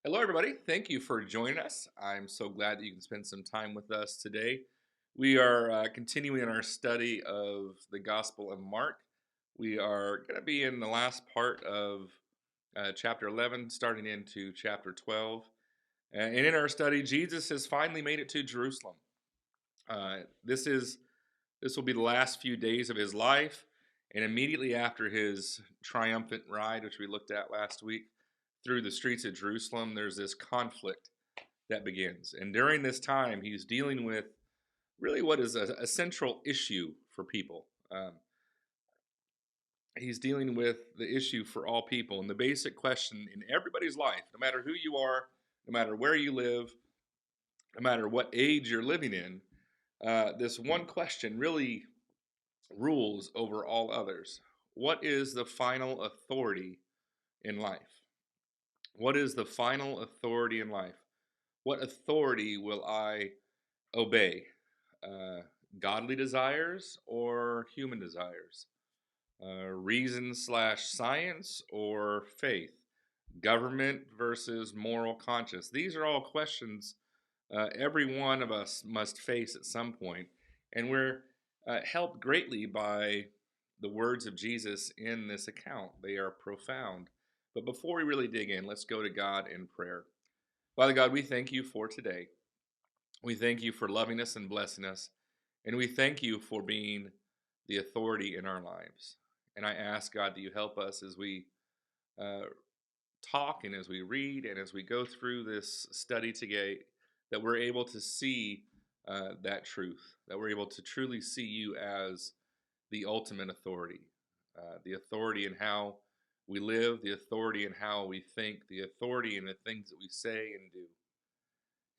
Hello, everybody. Thank you for joining us. I'm so glad that you can spend some time with us today. We are continuing our study of the Gospel of Mark. We are going to be in the last part of chapter 11, starting into chapter 12. And in our study, Jesus has finally made it to Jerusalem. Uh, this is this will be the last few days of his life, and immediately after his triumphant ride, which we looked at last week, through the streets of Jerusalem, there's this conflict that begins. And during this time, he's dealing with really what is a central issue for people. He's dealing with the issue for all people. And the basic question in everybody's life, no matter who you are, no matter where you live, no matter what age you're living in, this one question really rules over all others. What is the final authority in life? What is the final authority in life? What authority will I obey? Uh, Godly desires or human desires? Reason slash science or faith? Government versus moral conscience? These are all questions every one of us must face at some point, and we're helped greatly by the words of Jesus in this account. They are profound. But before we really dig in, let's go to God in prayer. Father God, we thank you for today. We thank you for loving us and blessing us. And we thank you for being the authority in our lives. And I ask, God, that you help us as we uh, talk and as we read and as we go through this study today, that we're able to see that truth, that we're able to truly see you as the ultimate authority, the authority in how we live, the authority in how we think, the authority in the things that we say and do.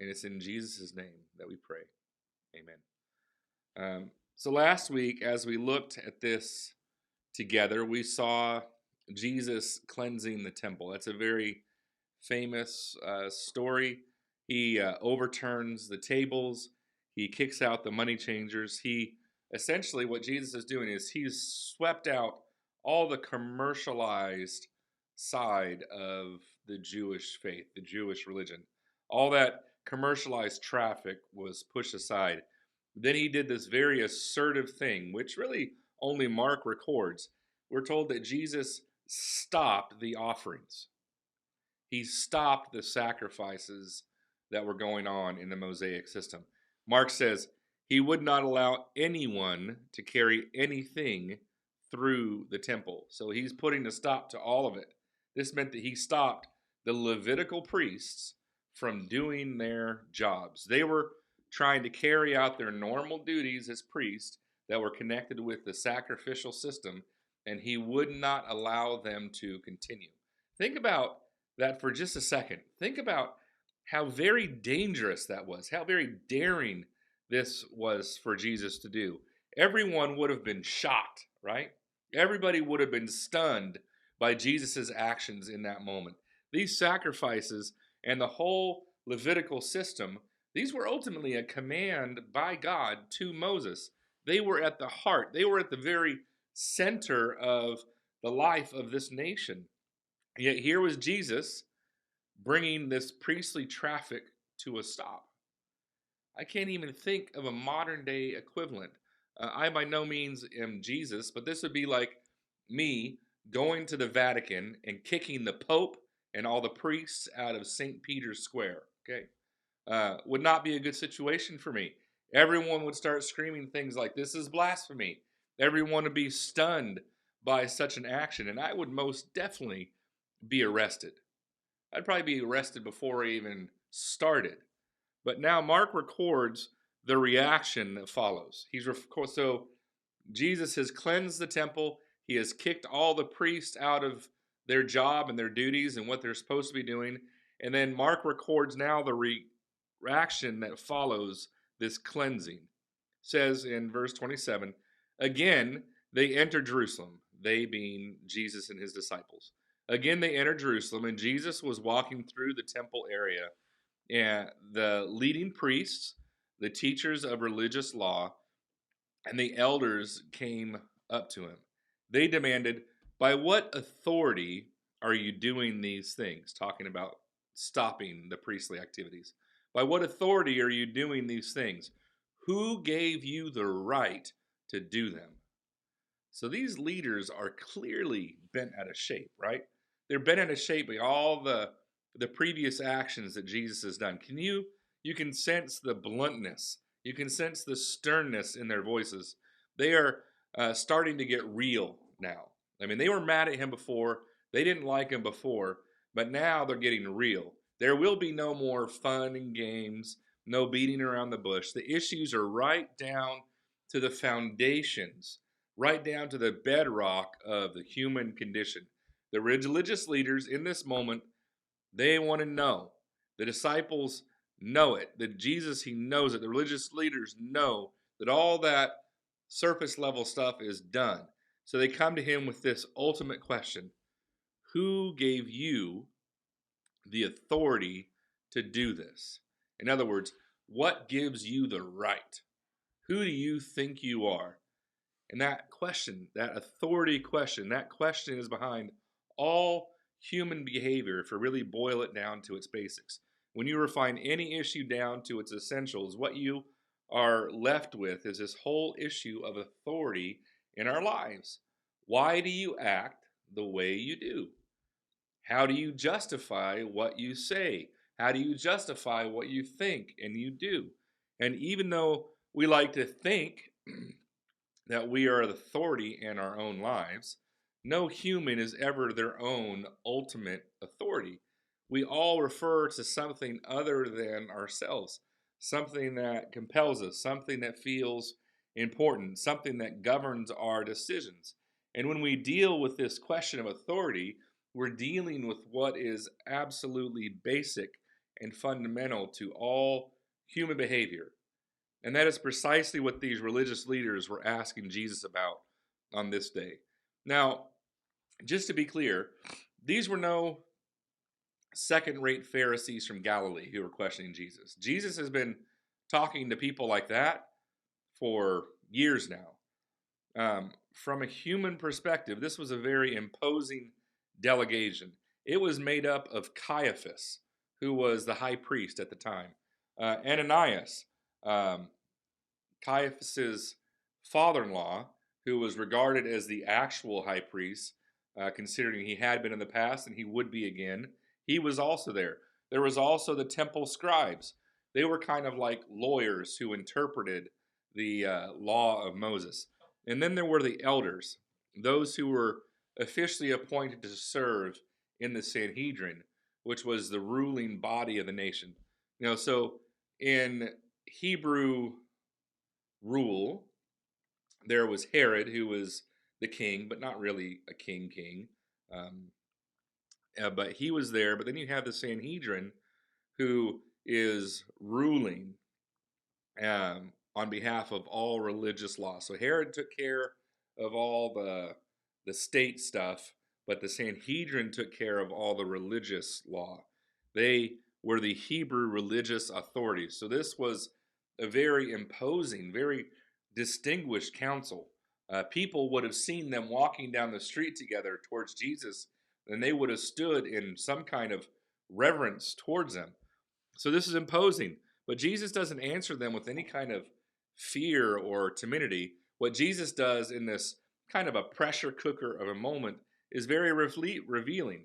And it's in Jesus' name that we pray. Amen. So last week, as we looked at this together, we saw Jesus cleansing the temple. That's a very famous story. He overturns the tables. He kicks out the money changers. He essentially, what Jesus is doing is he's swept out all the commercialized side of the Jewish faith, the Jewish religion. All that commercialized traffic was pushed aside. Then he did this very assertive thing, which really only Mark records. We're told that Jesus stopped the offerings. He stopped the sacrifices that were going on in the Mosaic system. Mark says he would not allow anyone to carry anything through the temple. So he's putting a stop to all of it. This meant that he stopped the Levitical priests from doing their jobs. They were trying to carry out their normal duties as priests that were connected with the sacrificial system, and he would not allow them to continue. Think about that for just a second. Think about how very dangerous that was, how very daring this was for Jesus to do. Everyone would have been shocked, right? Everybody would have been stunned by Jesus' actions in that moment. These sacrifices and the whole Levitical system, these were ultimately a command by God to Moses. They were at the heart, they were at the very center of the life of this nation. Yet here was Jesus bringing this priestly traffic to a stop. I can't even think of a modern day equivalent. I by no means am Jesus, but this would be like me going to the Vatican and kicking the Pope and all the priests out of St. Peter's Square. Okay, would not be a good situation for me. Everyone would start screaming things like, "This is blasphemy." Everyone would be stunned by such an action, and I would most definitely be arrested. I'd probably be arrested before I even started. But now Mark records the reaction that follows. So Jesus has cleansed the temple. He has kicked all the priests out of their job and their duties and what they're supposed to be doing. And then Mark records now the reaction that follows this cleansing. It says in verse 27, again, they entered Jerusalem, they being Jesus and his disciples. Again, they entered Jerusalem, and Jesus was walking through the temple area. And the leading priests, the teachers of religious law, and the elders came up to him. They demanded, by what authority are you doing these things? Talking about stopping the priestly activities? By what authority are you doing these things? Who gave you the right to do them? So these leaders are clearly bent out of shape, right? They're bent out of shape by all the previous actions that Jesus has done. You can sense the bluntness. You can sense the sternness in their voices. They are starting to get real now. I mean, they were mad at him before. They didn't like him before, but now they're getting real. There will be no more fun and games, no beating around the bush. The issues are right down to the foundations, right down to the bedrock of the human condition. The religious leaders in this moment, they want to know. The disciples know it. That Jesus, he knows it. The religious leaders know that all that surface level stuff is done. So they come to him with this ultimate question: who gave you the authority to do this? In other words, what gives you the right? Who do you think you are? And that question, that authority question, that question is behind all human behavior if you really boil it down to its basics. When you refine any issue down to its essentials, what you are left with is this whole issue of authority in our lives. Why do you act the way you do? How do you justify what you say? How do you justify what you think and you do? And even though we like to think that we are the authority in our own lives, no human is ever their own ultimate authority. We all refer to something other than ourselves, something that compels us, something that feels important, something that governs our decisions. And when we deal with this question of authority, we're dealing with what is absolutely basic and fundamental to all human behavior. And that is precisely what these religious leaders were asking Jesus about on this day. Now, just to be clear, these were no second-rate Pharisees from Galilee who were questioning Jesus. Jesus has been talking to people like that for years now. From a human perspective, this was a very imposing delegation. It was made up of Caiaphas, who was the high priest at the time, Ananias, Caiaphas's father-in-law, who was regarded as the actual high priest, considering he had been in the past and he would be again. He was also there. There was also the temple scribes. They were kind of like lawyers who interpreted the law of Moses. And then there were the elders, those who were officially appointed to serve in the Sanhedrin, which was the ruling body of the nation. So in Hebrew rule, there was Herod, who was the king, but not really a king. But he was there. But then you have the Sanhedrin, who is ruling on behalf of all religious law. So Herod took care of all the state stuff, but the Sanhedrin took care of all the religious law. They were the Hebrew religious authorities. So this was a very imposing, very distinguished council. People would have seen them walking down the street together towards Jesus, and they would have stood in some kind of reverence towards them. So this is imposing. But Jesus doesn't answer them with any kind of fear or timidity. What Jesus does in this kind of a pressure cooker of a moment is very revealing.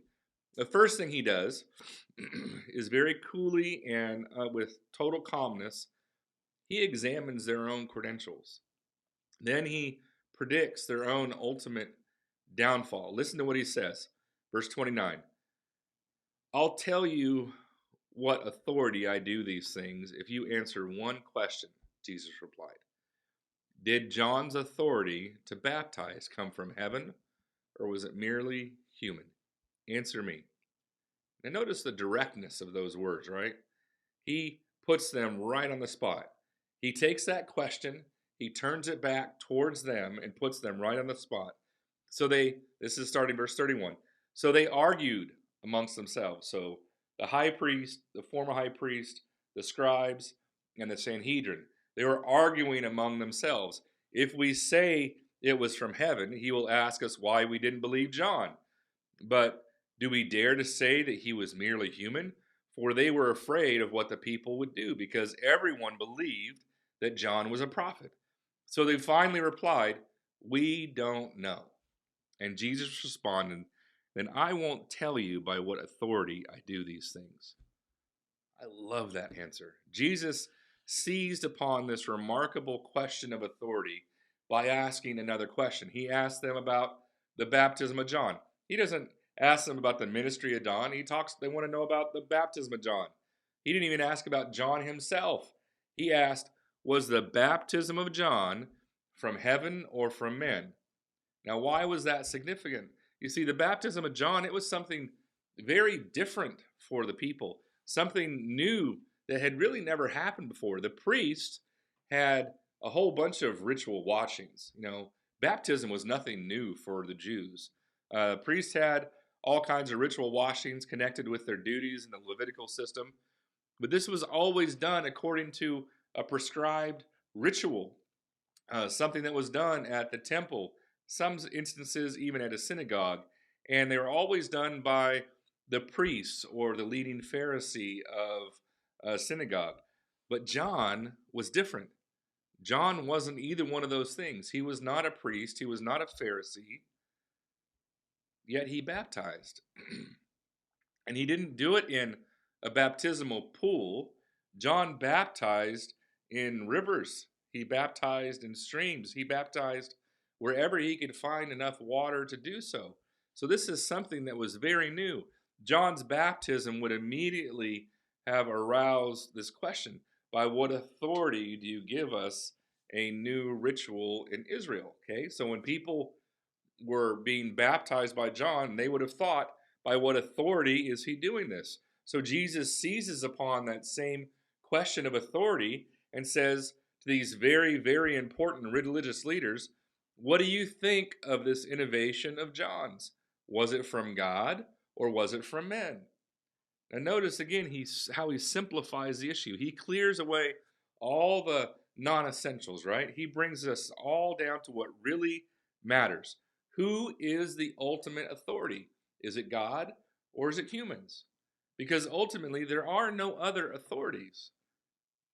The first thing he does is very coolly and with total calmness, he examines their own credentials. Then he predicts their own ultimate downfall. Listen to what he says. Verse 29. I'll tell you what authority I do these things if you answer one question, Jesus replied. Did John's authority to baptize come from heaven, or was it merely human? Answer me. Now notice the directness of those words, right? He puts them right on the spot. He takes that question, he turns it back towards them and puts them right on the spot. So this is starting verse 31. So they argued amongst themselves. So the high priest, the former high priest, the scribes, and the Sanhedrin, they were arguing among themselves. If we say it was from heaven, he will ask us why we didn't believe John. But do we dare to say that he was merely human? for they were afraid of what the people would do because everyone believed that John was a prophet. So they finally replied, "We don't know." And Jesus responded, "Then I won't tell you by what authority I do these things." I love that answer. Jesus seized upon this remarkable question of authority by asking another question. He asked them about the baptism of John. He doesn't ask them about the ministry of John. They want to know about the baptism of John. He didn't even ask about John himself. He asked, "Was the baptism of John from heaven or from men?" Now, why was that significant? You see, the baptism of John, it was something very different for the people, something new that had really never happened before. The priest had a whole bunch of ritual washings. Baptism was nothing new for the Jews. Priests had all kinds of ritual washings connected with their duties in the Levitical system, but this was always done according to a prescribed ritual, something that was done at the temple, some instances even at a synagogue, and they were always done by the priests or the leading Pharisee of a synagogue. But John was different. John wasn't either one of those things. He was not a priest, he was not a Pharisee, yet he baptized. And he didn't do it in a baptismal pool. John baptized in rivers, he baptized in streams, he baptized wherever he could find enough water to do so. So, this is something that was very new. John's baptism would immediately have aroused this question: by what authority do you give us a new ritual in Israel? Okay, so when people were being baptized by John, they would have thought, by what authority is he doing this? So Jesus seizes upon that same question of authority and says to these very, very important religious leaders, "What do you think of this innovation of John's? Was it from God or was it from men?" Now notice again how he simplifies the issue. He clears away all the non-essentials, right? He brings us all down to what really matters. Who is the ultimate authority? Is it God or is it humans? Because ultimately there are no other authorities.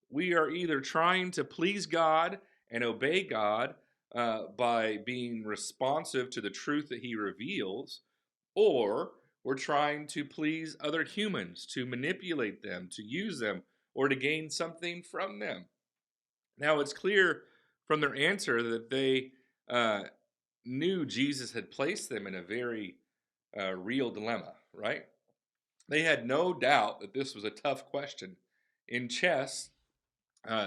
We are either trying to please God and obey God by being responsive to the truth that he reveals, or we're trying to please other humans, to manipulate them, to use them, or to gain something from them. Now, it's clear from their answer that they knew Jesus had placed them in a very real dilemma, right? They had no doubt that this was a tough question. In chess,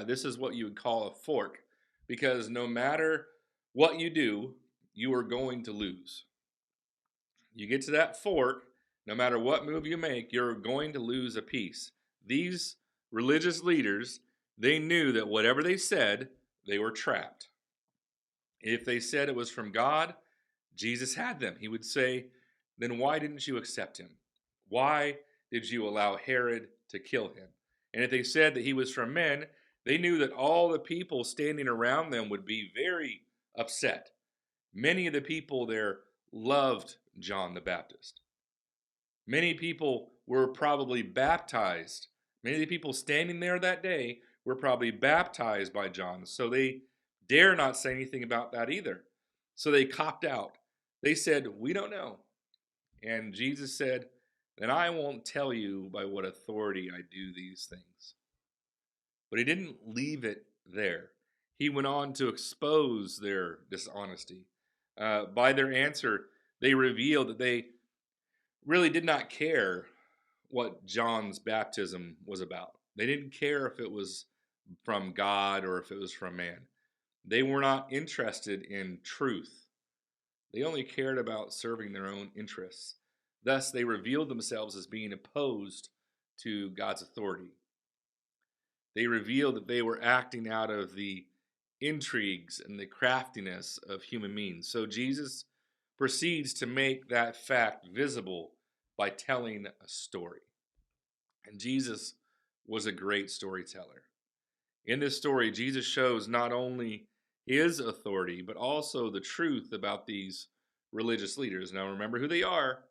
this is what you would call a fork, because no matter what you do, you are going to lose. You get to that fork, no matter what move you make, you're going to lose a piece. These religious leaders, they knew that whatever they said, they were trapped. If they said it was from God, Jesus had them. He would say, "Then why didn't you accept him? Why did you allow Herod to kill him?" And if they said that he was from men, they knew that all the people standing around them would be very upset. Many of the people there loved John the Baptist. Many people were probably baptized. Many of the people standing there that day were probably baptized by John. So they dare not say anything about that either. So they copped out. They said, "We don't know." And Jesus said, "Then I won't tell you by what authority I do these things." But he didn't leave it there. He went on to expose their dishonesty. By their answer, they revealed that they really did not care what John's baptism was about. They didn't care if it was from God or if it was from man. They were not interested in truth. They only cared about serving their own interests. Thus, they revealed themselves as being opposed to God's authority. They revealed that they were acting out of the intrigues and the craftiness of human means. So Jesus proceeds to make that fact visible by telling a story. And Jesus was a great storyteller. In this story, Jesus shows not only his authority, but also the truth about these religious leaders. Now, remember who they are: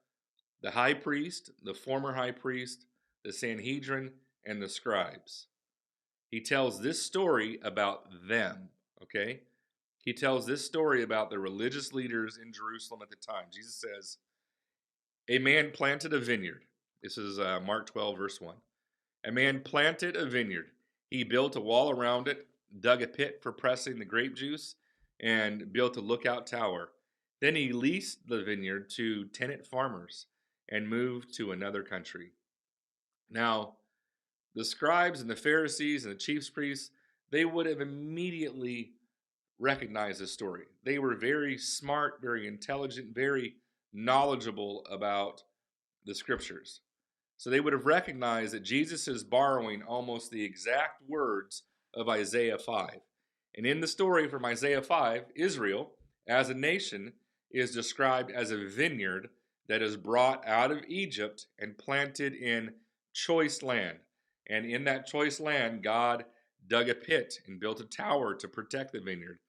the high priest, the former high priest, the Sanhedrin, and the scribes. He tells this story about them, okay? He tells this story about the religious leaders in Jerusalem at the time. Jesus says, a man planted a vineyard. This is Mark 12, verse 1. A man planted a vineyard. He built a wall around it, dug a pit for pressing the grape juice, and built a lookout tower. Then he leased the vineyard to tenant farmers and moved to another country. Now, the scribes and the Pharisees and the chief priests, they would have immediately recognized this story. They were very smart, very intelligent, very knowledgeable about the scriptures. So they would have recognized that Jesus is borrowing almost the exact words of Isaiah 5. And in the story from Isaiah 5, Israel, as a nation, is described as a vineyard that is brought out of Egypt and planted in choice land. And in that choice land, God dug a pit and built a tower to protect the vineyard.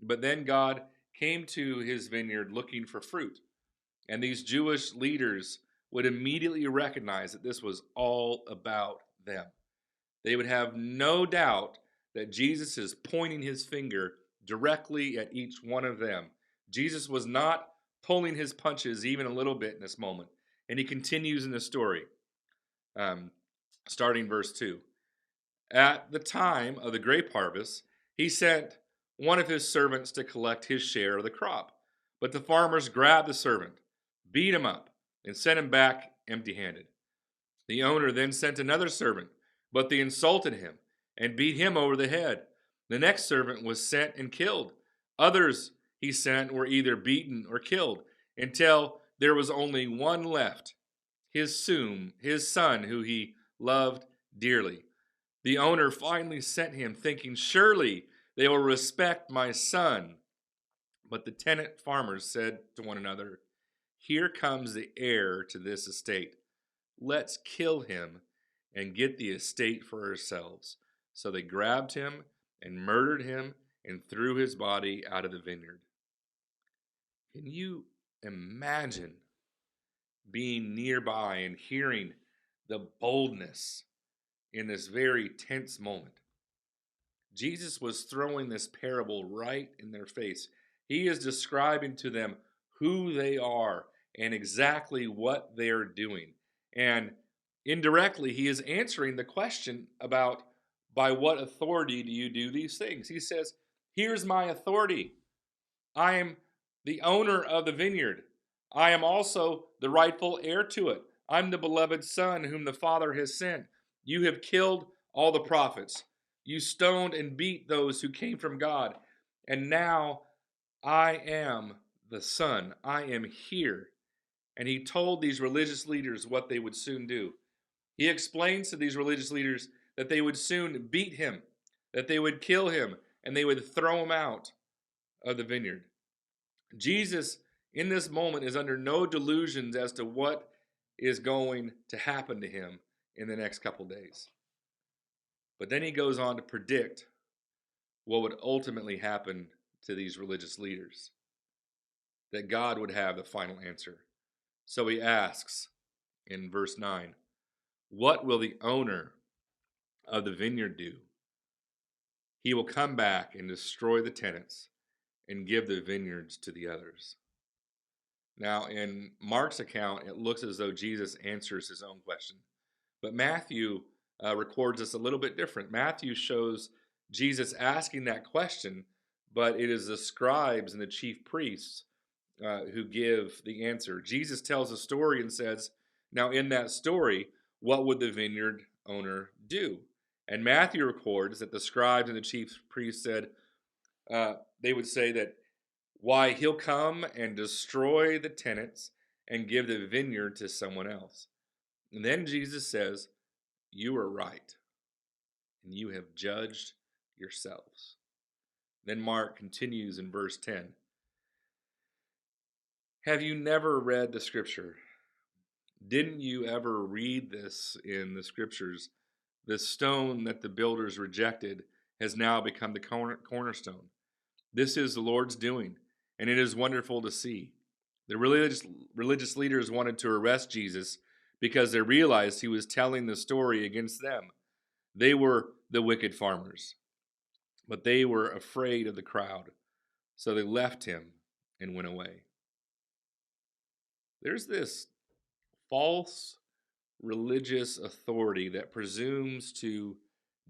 But then God came to his vineyard looking for fruit. And these Jewish leaders would immediately recognize that this was all about them. They would have no doubt that Jesus is pointing his finger directly at each one of them. Jesus was not pulling his punches even a little bit in this moment. And he continues in the story, starting verse 2. At the time of the grape harvest, he sent one of his servants to collect his share of the crop. But the farmers grabbed the servant, beat him up, and sent him back empty-handed. The owner then sent another servant, but they insulted him and beat him over the head. The next servant was sent and killed. Others he sent were either beaten or killed, until there was only one left, his son, who he loved dearly. The owner finally sent him, thinking, surely they will respect my son. But the tenant farmers said to one another, here comes the heir to this estate. Let's kill him and get the estate for ourselves. So they grabbed him and murdered him and threw his body out of the vineyard. Can you imagine being nearby and hearing the boldness in this very tense moment? Jesus was throwing this parable right in their face. He is describing to them who they are and exactly what they're doing. And indirectly, he is answering the question about by what authority do you do these things? He says, here's my authority. I am the owner of the vineyard. I am also the rightful heir to it. I'm the beloved Son whom the Father has sent. You have killed all the prophets. You stoned and beat those who came from God. And now I am the Son. I am here. And he told these religious leaders what they would soon do. He explains to these religious leaders that they would soon beat him, that they would kill him, and they would throw him out of the vineyard. Jesus, in this moment, is under no delusions as to what is going to happen to him in the next couple days. But then he goes on to predict what would ultimately happen to these religious leaders, that God would have the final answer. So he asks in verse 9, what will the owner of the vineyard do? He will come back and destroy the tenants and give the vineyards to the others. Now, in Mark's account, it looks as though Jesus answers his own question. But Matthew records this a little bit different. Matthew shows Jesus asking that question, but it is the scribes and the chief priests who give the answer. Jesus tells a story and says, now in that story, what would the vineyard owner do? And Matthew records that the scribes and the chief priests said, they would say that, why, he'll come and destroy the tenants and give the vineyard to someone else. And then Jesus says, you are right, and you have judged yourselves. Then Mark continues in verse 10. Have you never read the scripture? Didn't you ever read this in the scriptures? The stone that the builders rejected has now become the cornerstone. This is the Lord's doing, and it is wonderful to see. The religious leaders wanted to arrest Jesus, because they realized he was telling the story against them. They were the wicked farmers, but they were afraid of the crowd, so they left him and went away. There's this false religious authority that presumes to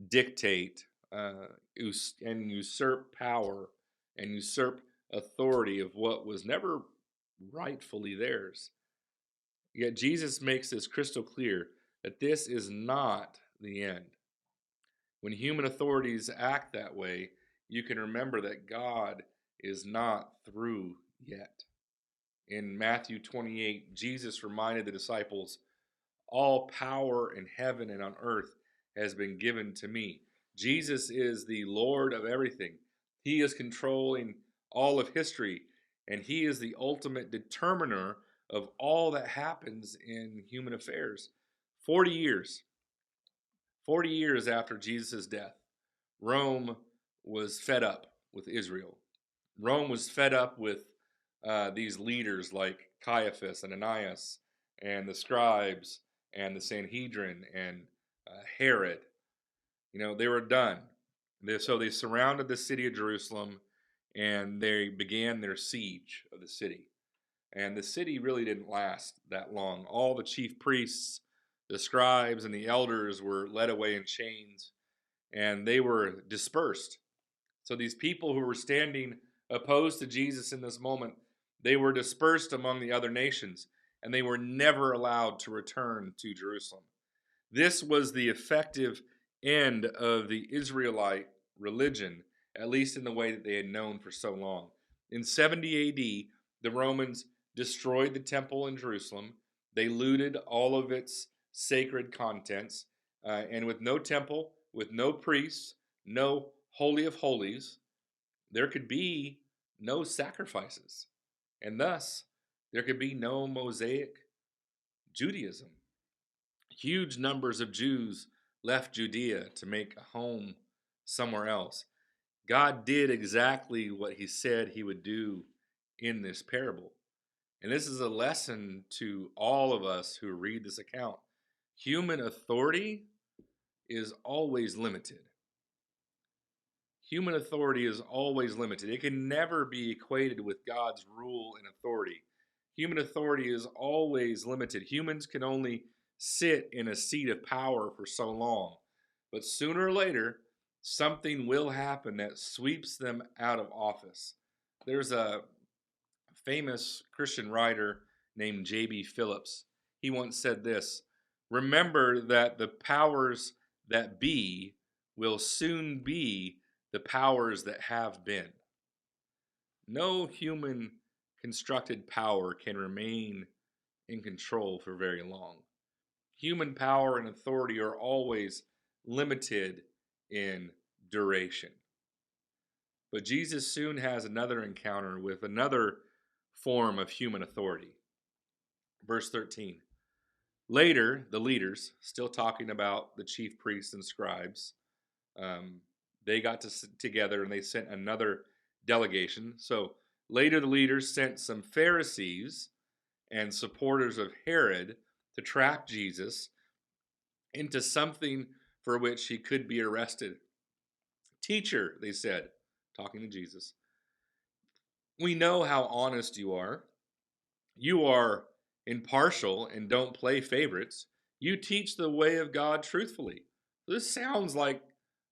dictate and usurp power and usurp authority of what was never rightfully theirs. Yet Jesus makes this crystal clear that this is not the end. When human authorities act that way, you can remember that God is not through yet. In Matthew 28, Jesus reminded the disciples, "All power in heaven and on earth has been given to me." Jesus is the Lord of everything. He is controlling all of history, and he is the ultimate determiner of all that happens in human affairs. 40 years, 40 years after Jesus' death, Rome was fed up with Israel. Rome was fed up with these leaders like Caiaphas and Ananias and the scribes and the Sanhedrin and Herod. They were done. So they surrounded the city of Jerusalem and they began their siege of the city. And the city really didn't last that long. All the chief priests, the scribes, and the elders were led away in chains, and they were dispersed. So these people who were standing opposed to Jesus in this moment, they were dispersed among the other nations, and they were never allowed to return to Jerusalem. This was the effective end of the Israelite religion, at least in the way that they had known for so long. In 70 AD, the Romans destroyed the temple in Jerusalem. They looted all of its sacred contents, and with no temple, with no priests, no Holy of Holies, there could be no sacrifices, and thus there could be no Mosaic Judaism. Huge numbers of Jews left Judea to make a home somewhere else. God did exactly what he said he would do in this parable. And this is a lesson to all of us who read this account. Human authority is always limited. Human authority is always limited. It can never be equated with God's rule and authority. Human authority is always limited. Humans can only sit in a seat of power for so long. But sooner or later, something will happen that sweeps them out of office. There's a famous Christian writer named J.B. Phillips. He once said this: "Remember that the powers that be will soon be the powers that have been." No human constructed power can remain in control for very long. Human power and authority are always limited in duration. But Jesus soon has another encounter with another form of human authority. Verse 13. Later, the leaders, still talking about the chief priests and scribes, they got together and they sent another delegation. So later, the leaders sent some Pharisees and supporters of Herod to trap Jesus into something for which he could be arrested. "Teacher," they said, talking to Jesus, "we know how honest you are. You are impartial and don't play favorites. You teach the way of God truthfully." This sounds like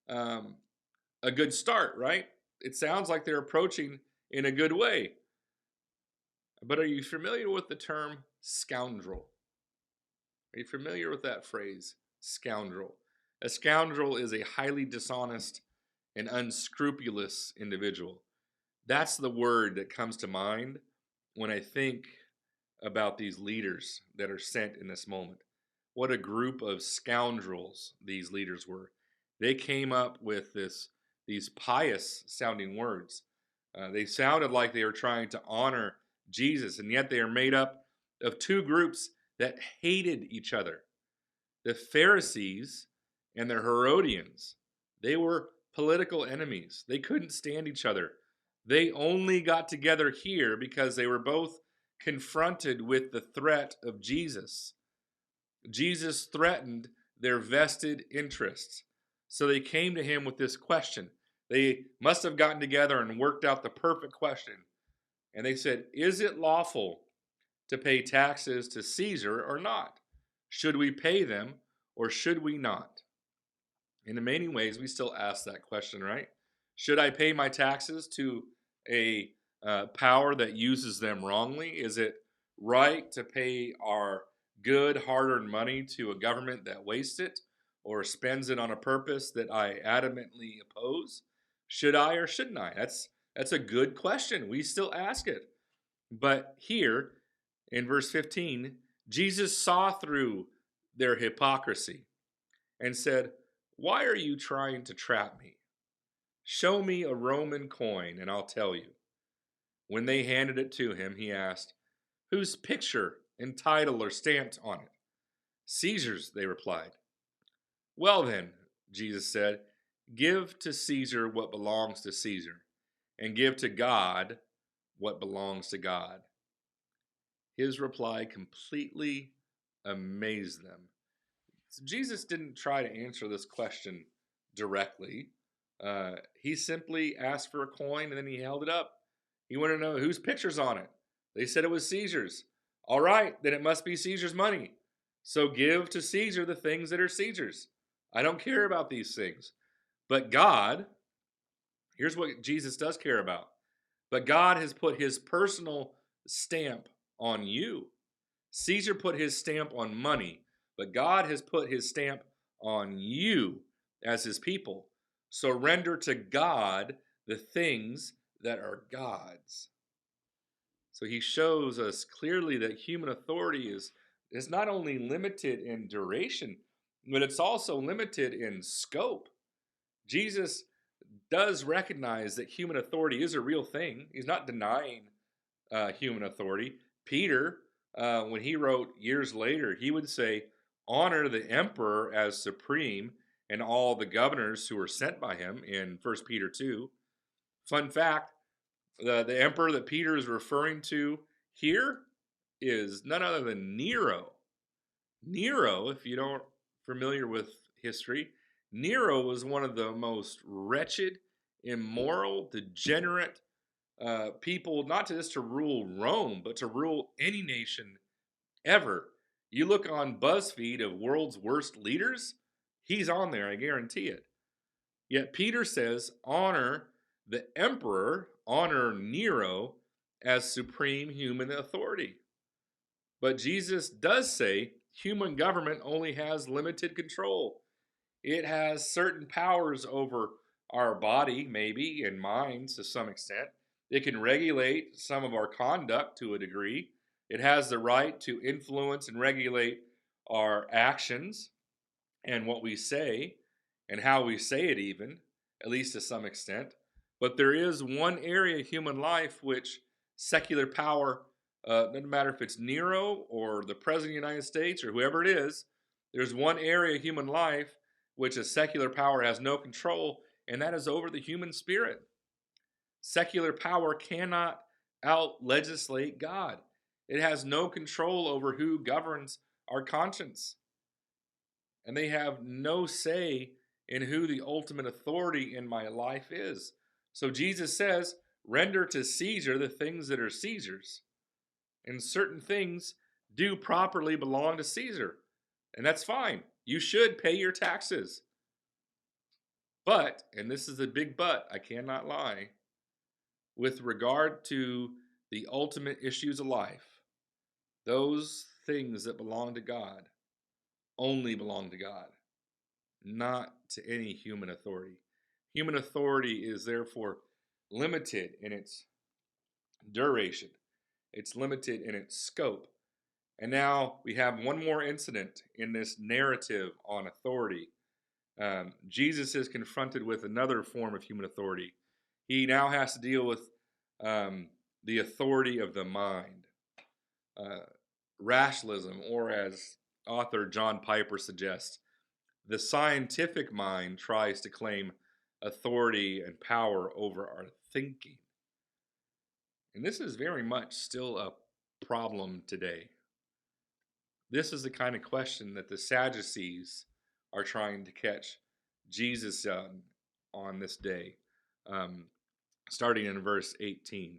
a good start, right? It sounds like they're approaching in a good way. But are you familiar with the term scoundrel? Are you familiar with that phrase, scoundrel? A scoundrel is a highly dishonest and unscrupulous individual. That's the word that comes to mind when I think about these leaders that are sent in this moment. What a group of scoundrels these leaders were. They came up with these pious sounding words. They sounded like they were trying to honor Jesus, and yet they are made up of two groups that hated each other. The Pharisees and the Herodians, they were political enemies. They couldn't stand each other. They only got together here because they were both confronted with the threat of Jesus. Jesus threatened their vested interests. So they came to him with this question. They must have gotten together and worked out the perfect question. And they said, "Is it lawful to pay taxes to Caesar or not? Should we pay them or should we not?" In many ways, we still ask that question, right? Should I pay my taxes to a power that uses them wrongly? Is it right to pay our good, hard earned money to a government that wastes it or spends it on a purpose that I adamantly oppose? Should I or shouldn't I? That's a good question. We still ask it. But here in verse 15, Jesus saw through their hypocrisy and said, "Why are you trying to trap me? Show me a Roman coin and I'll tell you." When they handed it to him, he asked, "Whose picture and title are stamped on it?" "Caesar's," they replied. "Well then," Jesus said, "give to Caesar what belongs to Caesar, and give to God what belongs to God." His reply completely amazed them. So Jesus didn't try to answer this question directly. He simply asked for a coin and then he held it up. He wanted to know whose picture's on it. They said it was Caesar's. All right, then it must be Caesar's money. So give to Caesar the things that are Caesar's. I don't care about these things. But God, here's what Jesus does care about. But God has put his personal stamp on you. Caesar put his stamp on money, but God has put his stamp on you as his people. So render to God the things that are God's. So he shows us clearly that human authority is not only limited in duration, but it's also limited in scope. Jesus does recognize that human authority is a real thing. He's not denying human authority. Peter, when he wrote years later, he would say, "Honor the emperor as supreme and all the governors who were sent by him," in 1 Peter 2. Fun fact, the emperor that Peter is referring to here is none other than Nero. Nero, if you don't familiar with history, Nero was one of the most wretched, immoral, degenerate people, not just to rule Rome, but to rule any nation ever. You look on BuzzFeed of world's worst leaders, he's on there, I guarantee it. Yet Peter says, honor the emperor, honor Nero as supreme human authority. But Jesus does say human government only has limited control. It has certain powers over our body, maybe, and minds to some extent. It can regulate some of our conduct to a degree. It has the right to influence and regulate our actions and what we say and how we say it, even, at least to some extent. But there is one area of human life which secular power, doesn't matter if it's Nero or the President of the United States or whoever it is, there's one area of human life which a secular power has no control, and that is over the human spirit. Secular power cannot out legislate God. It has no control over who governs our conscience. And they have no say in who the ultimate authority in my life is. So Jesus says, render to Caesar the things that are Caesar's. And certain things do properly belong to Caesar. And that's fine. You should pay your taxes. But, and this is a big but, I cannot lie, with regard to the ultimate issues of life, those things that belong to God only belong to God, not to any human authority. Human authority is therefore limited in its duration, it's limited in its scope. And now we have one more incident in this narrative on authority. Jesus is confronted with another form of human authority. He now has to deal with the authority of the mind. Rationalism, or as author John Piper suggests, the scientific mind tries to claim authority and power over our thinking. And this is very much still a problem today. This is the kind of question that the Sadducees are trying to catch Jesus on this day, um, starting in verse 18.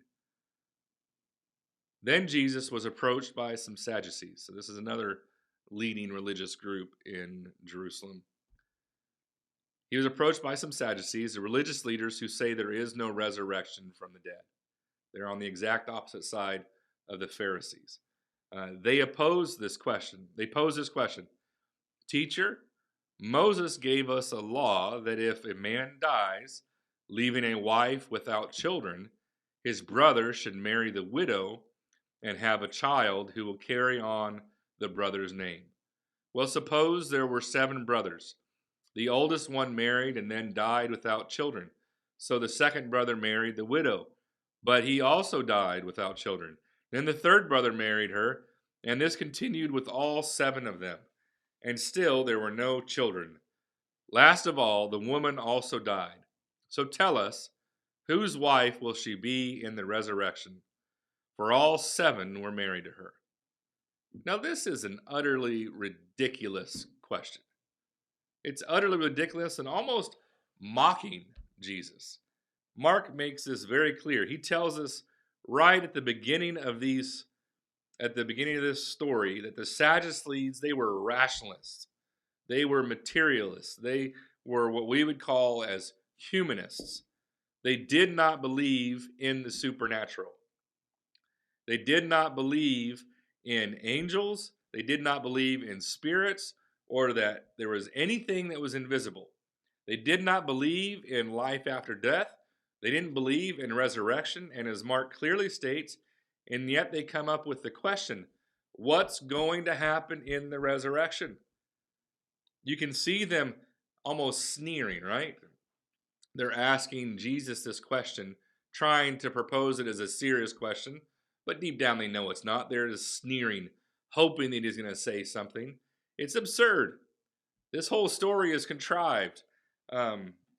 Then Jesus was approached by some Sadducees. So this is another leading religious group in Jerusalem. He was approached by some Sadducees, the religious leaders who say there is no resurrection from the dead. They're on the exact opposite side of the Pharisees. They oppose this question. They pose this question: Teacher, Moses gave us a law that if a man dies, leaving a wife without children, his brother should marry the widow and have a child who will carry on the brother's name. Well, suppose there were 7 brothers. The oldest one married and then died without children. So the second brother married the widow, but he also died without children. Then the third brother married her, and this continued with all 7 of them. And still there were no children. Last of all, the woman also died. So tell us, whose wife will she be in the resurrection? For all 7 were married to her. Now, this is an utterly ridiculous question. It's utterly ridiculous and almost mocking Jesus. Mark makes this very clear. He tells us right at the beginning of this story, that the Sadducees, they were rationalists. They were materialists. They were what we would call as humanists. They did not believe in the supernatural. They did not believe in angels. They did not believe in spirits, or that there was anything that was invisible. They did not believe in life after death. They didn't believe in resurrection. And as Mark clearly states, and yet they come up with the question, what's going to happen in the resurrection? You can see them almost sneering, right? They're asking Jesus this question, trying to propose it as a serious question, but deep down they know it's not. They're just sneering, hoping that he's going to say something. It's absurd. This whole story is contrived.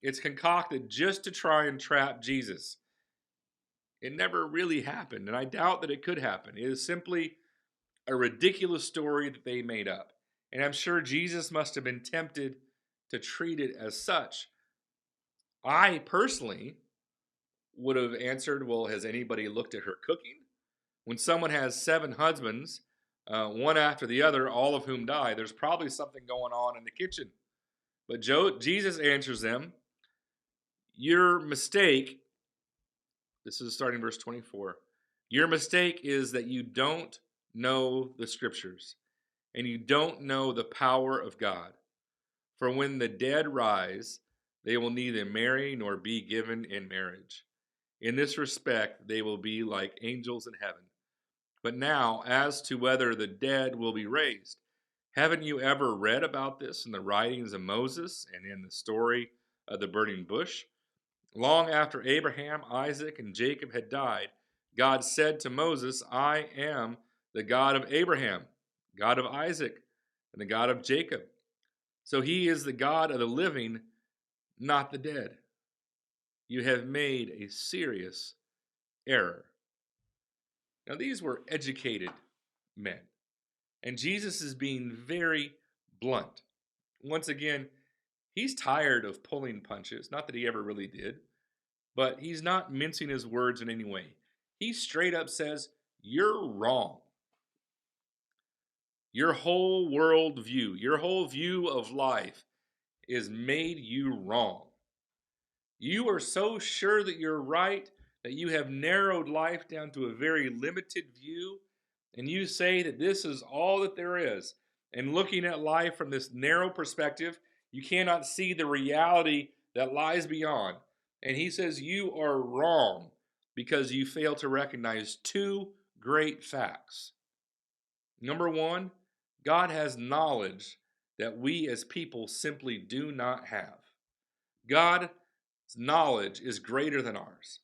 It's concocted just to try and trap Jesus. It never really happened, and I doubt that it could happen. It is simply a ridiculous story that they made up. And I'm sure Jesus must have been tempted to treat it as such. I personally would have answered, well, has anybody looked at her cooking? When someone has 7 husbands, one after the other, all of whom die, there's probably something going on in the kitchen. But Jesus answers them, your mistake, this is starting verse 24, your mistake is that you don't know the scriptures, and you don't know the power of God. For when the dead rise, they will neither marry nor be given in marriage. In this respect, they will be like angels in heaven. But now, as to whether the dead will be raised, haven't you ever read about this in the writings of Moses and in the story of the burning bush? Long after Abraham, Isaac, and Jacob had died, God said to Moses, I am the God of Abraham, God of Isaac, and the God of Jacob. So he is the God of the living, not the dead. You have made a serious error. Now, these were educated men, and Jesus is being very blunt. Once again, he's tired of pulling punches. Not that he ever really did, but he's not mincing his words in any way. He straight up says, you're wrong. Your whole world view, your whole view of life is made you wrong. You are so sure that you're right that you have narrowed life down to a very limited view, and you say that this is all that there is. And looking at life from this narrow perspective, you cannot see the reality that lies beyond. And he says you are wrong because you fail to recognize 2 great facts. Number 1, God has knowledge that we as people simply do not have. God's knowledge is greater than ours.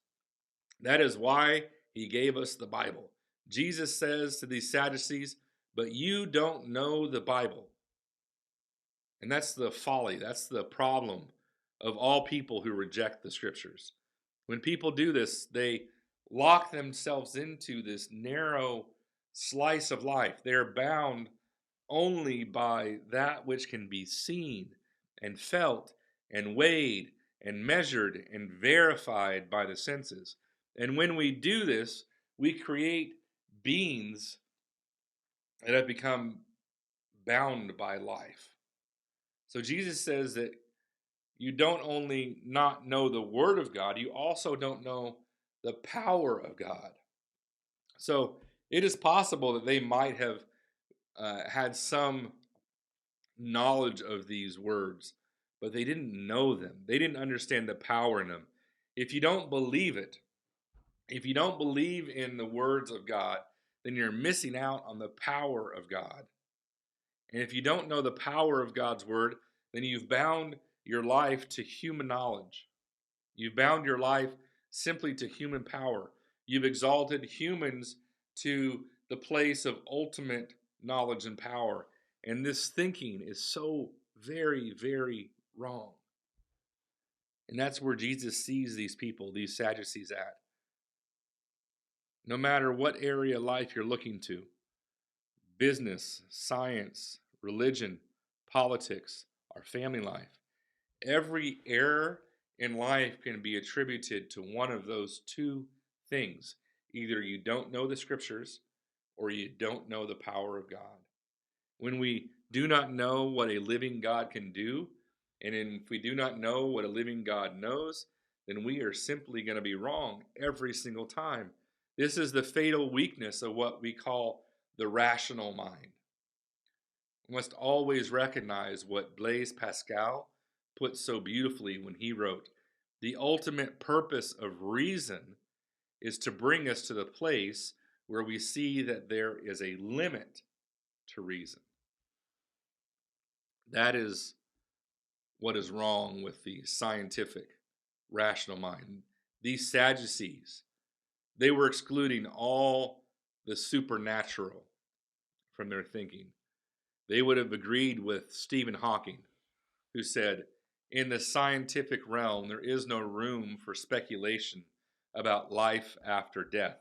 That is why he gave us the Bible. Jesus says to these Sadducees, but you don't know the Bible. And that's the folly, that's the problem of all people who reject the scriptures. When people do this, they lock themselves into this narrow slice of life. They're bound only by that which can be seen and felt and weighed and measured and verified by the senses. And when we do this, we create beings that have become bound by life. So Jesus says that you don't only not know the Word of God, you also don't know the power of God. So it is possible that they might have had some knowledge of these words, but they didn't know them. They didn't understand the power in them. If you don't believe it, if you don't believe in the words of God, then you're missing out on the power of God. And if you don't know the power of God's word, then you've bound your life to human knowledge. You've bound your life simply to human power. You've exalted humans to the place of ultimate knowledge and power. And this thinking is so very, very wrong. And that's where Jesus sees these people, these Sadducees, at. No matter what area of life you're looking to, business, science, religion, politics, our family life, every error in life can be attributed to one of those two things. Either you don't know the scriptures or you don't know the power of God. When we do not know what a living God can do, and if we do not know what a living God knows, then we are simply going to be wrong every single time. This is the fatal weakness of what we call the rational mind. We must always recognize what Blaise Pascal put so beautifully when he wrote, "The ultimate purpose of reason is to bring us to the place where we see that there is a limit to reason." That is what is wrong with the scientific, rational mind. These Sadducees, they were excluding all the supernatural from their thinking. They would have agreed with Stephen Hawking, who said, "In the scientific realm, there is no room for speculation about life after death.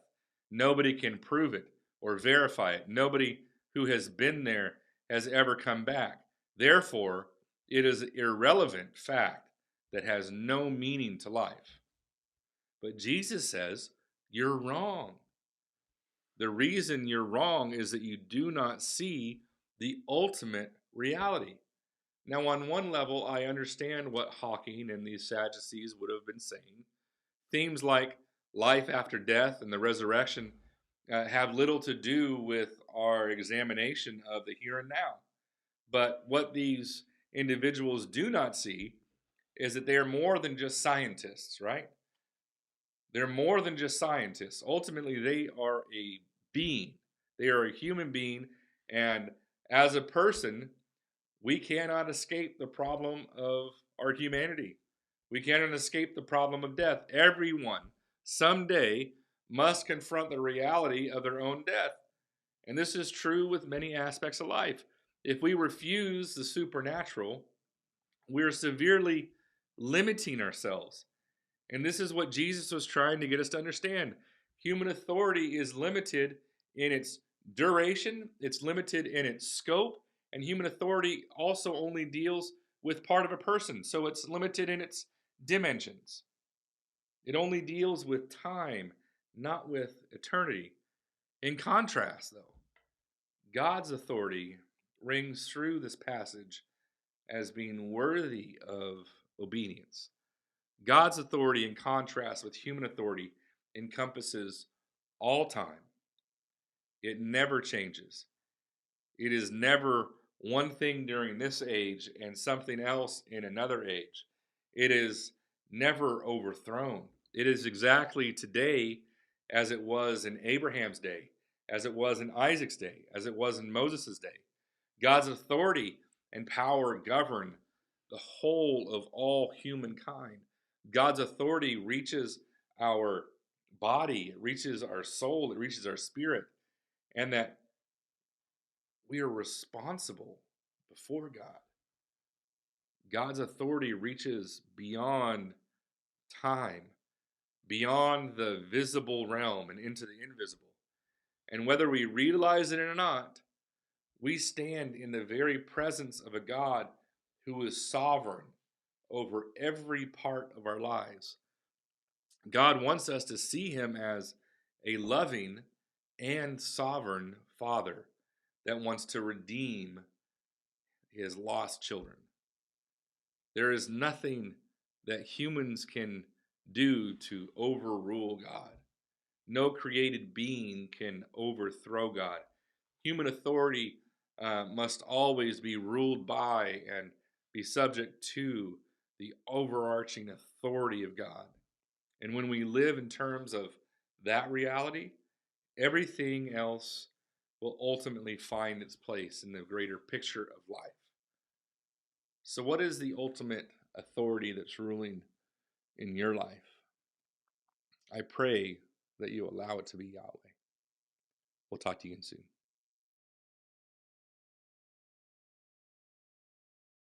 Nobody can prove it or verify it. Nobody who has been there has ever come back. Therefore, it is an irrelevant fact that has no meaning to life." But Jesus says, you're wrong. The reason you're wrong is that you do not see the ultimate reality. Now, on one level, I understand what Hawking and these Sadducees would have been saying. Themes like life after death and the resurrection have little to do with our examination of the here and now. But what these individuals do not see is that they are more than just scientists, right? They're more than just scientists. Ultimately, they are a being. They are a human being. And as a person, we cannot escape the problem of our humanity. We cannot escape the problem of death. Everyone someday must confront the reality of their own death. And this is true with many aspects of life. If we refuse the supernatural, we're severely limiting ourselves. And this is what Jesus was trying to get us to understand. Human authority is limited in its duration, it's limited in its scope, and human authority also only deals with part of a person, so it's limited in its dimensions. It only deals with time, not with eternity. In contrast, though, God's authority rings through this passage as being worthy of obedience. God's authority, in contrast with human authority, encompasses all time. It never changes. It is never one thing during this age and something else in another age. It is never overthrown. It is exactly today as it was in Abraham's day, as it was in Isaac's day, as it was in Moses' day. God's authority and power govern the whole of all humankind. God's authority reaches our body, it reaches our soul, it reaches our spirit, and that we are responsible before God. God's authority reaches beyond time, beyond the visible realm and into the invisible. And whether we realize it or not, We stand in the very presence of a God who is sovereign over every part of our lives. God wants us to see him as a loving and sovereign Father that wants to redeem his lost children. There is nothing that humans can do to overrule God. No created being can overthrow God. Human authority must always be ruled by and be subject to the overarching authority of God. And when we live in terms of that reality, everything else will ultimately find its place in the greater picture of life. So, what is the ultimate authority that's ruling in your life? I pray that you allow it to be Yahweh. We'll talk to you again soon.